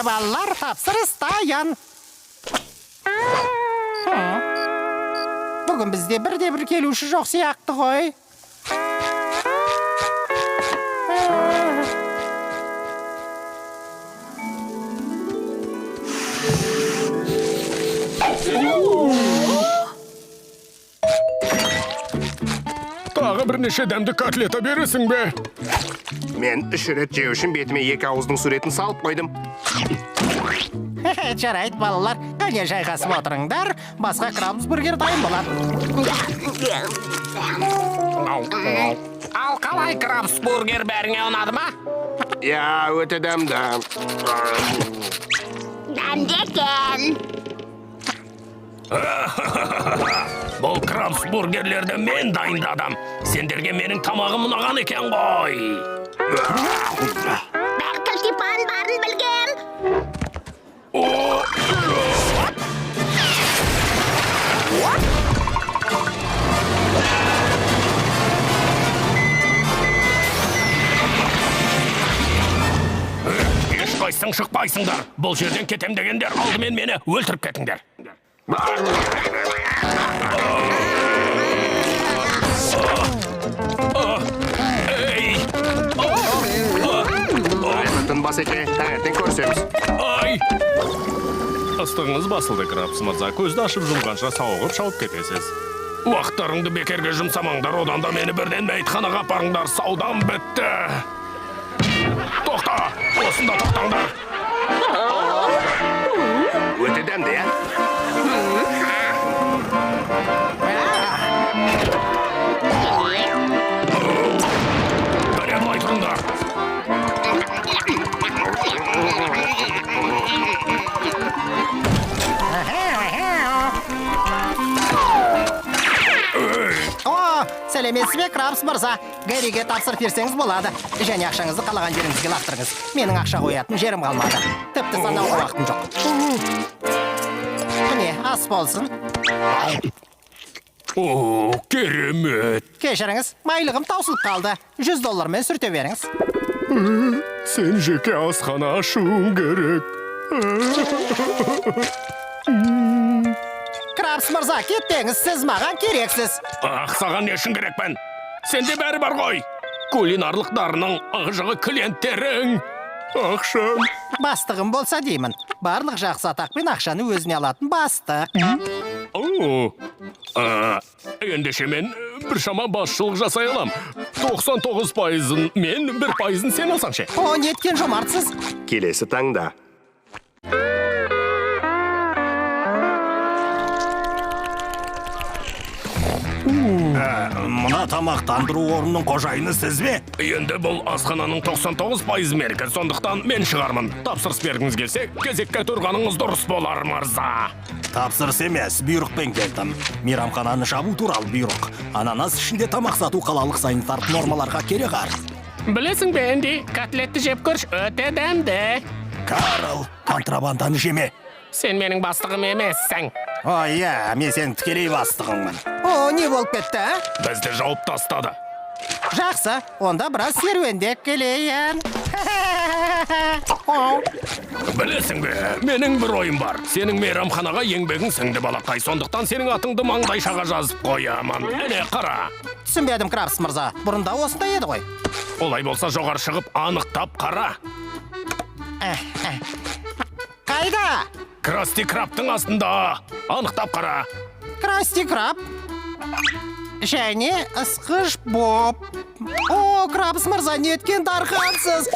балалар, тапсырыс дайын. Бүгін бізде бірде-бір келуші жоқ сияқты ғой. Тағы бірнеше дәмді котлета бересің бе? Мен 3 рет жеу үшін бетіме 2 ауыздың суретін салып қойдым. Жарайды, балалар, кәне жайғасып отырыңдар, басқа крабсбургер дайын болады. Ал қалай крабсбургер бәріңе ұнады ма? Я, өте дәмді. Дәмді екен. Бұл крабсбургерлерді мен дайындадым. Сендерге менің тамағым ұнаған екен ғой. Бәлкім Степан барын білген. Ешқайсың шықпайсыңдар. Бұл жерден кетем дегендер алдымен мені өлтіріп кетіңдер. Тынбас еке, таңертең көрсеміз. Ай! Ыстығыңыз басылды, Крабс мырза. Көзді ашып жұмғанша сауығып шауып кетесіз. Уақыттарыңды бекерге жұмсамаңдар, одан да мені бірден мәйітханаға апарыңдар, саудам бітті. Тоқта, осында тоқтаңдар. Өте дәмді, я? Бәле былай тұрыңдар. О, сәлеметсіз бе, Крабс мырза. Гэриге тапсырып берсеңіз болады. Және ақшаңызды қалаған жеріңізге лақтырыңыз. Менің ақша қоятын жерім қалмады. Тіпті санауға уақытым жоқ. Міне, ас болсын. О, керемет. Кешіріңіз, майлығым таусылып қалды. $100 сүрте беріңіз. Сен жеке асхана ашуың керек. Крабс мырза, кетпеңіз, сіз маған керексіз. Саған не үшін керекпін? Сенде бәрі бар ғой. Кулинарлықтарының ағжығы клиенттерің. Ақшам. Бастығым болса деймін. Барлық жақсы атақпен ақшаны өзіне алатын бастық. Ендеше мен біршама басшылық жасай алам. 99%-ын мен, 1%-ын сен алсаңшы. О, неткен жомартсыз. Келесі таңда. Мұна тамақтандыру орнының қожайыны сіз бе? Енді бұл асхананың 99% меркі, сондықтан мен шығармын. Тапсырыс бергіңіз келсе, кезекке тұрғаныңыз дұрыс болар, мырза. Тапсырыс емес, бұйрықпен келдім. Мейрамхананы жабу туралы бұйрық. Ананас ішінде тамақ сату қалалық санитарлық нормаларға кереғар. Білесің бе, Энди, котлетті жеп көрш, өте дәмді. Карл, контрабанданы жеме. Сен менің бастығым емессің. О, иә, мен сен тікелей бастығыңмын. О, не болып кетті, ә? Бізді жауып тастады. Жақсы, онда біраз серуендеп келейін. Білесің бе, менің бір ойым бар. Сенің мейрамханаға еңбегің сіңді, балақай. Сондықтан сенің атыңды маңдайшаға жазып қоямын. Әне, қара. Түсінбедім, Крабс мырза. Бұрында осындай еді ғой. Олай болса жоғар шығып анықтап қара. Қайда? Красти Крабтың астында. Анықтап қара. Красти Краб. Және ысқыш Боб. О, Крабс мырза, неткен дархатсыз.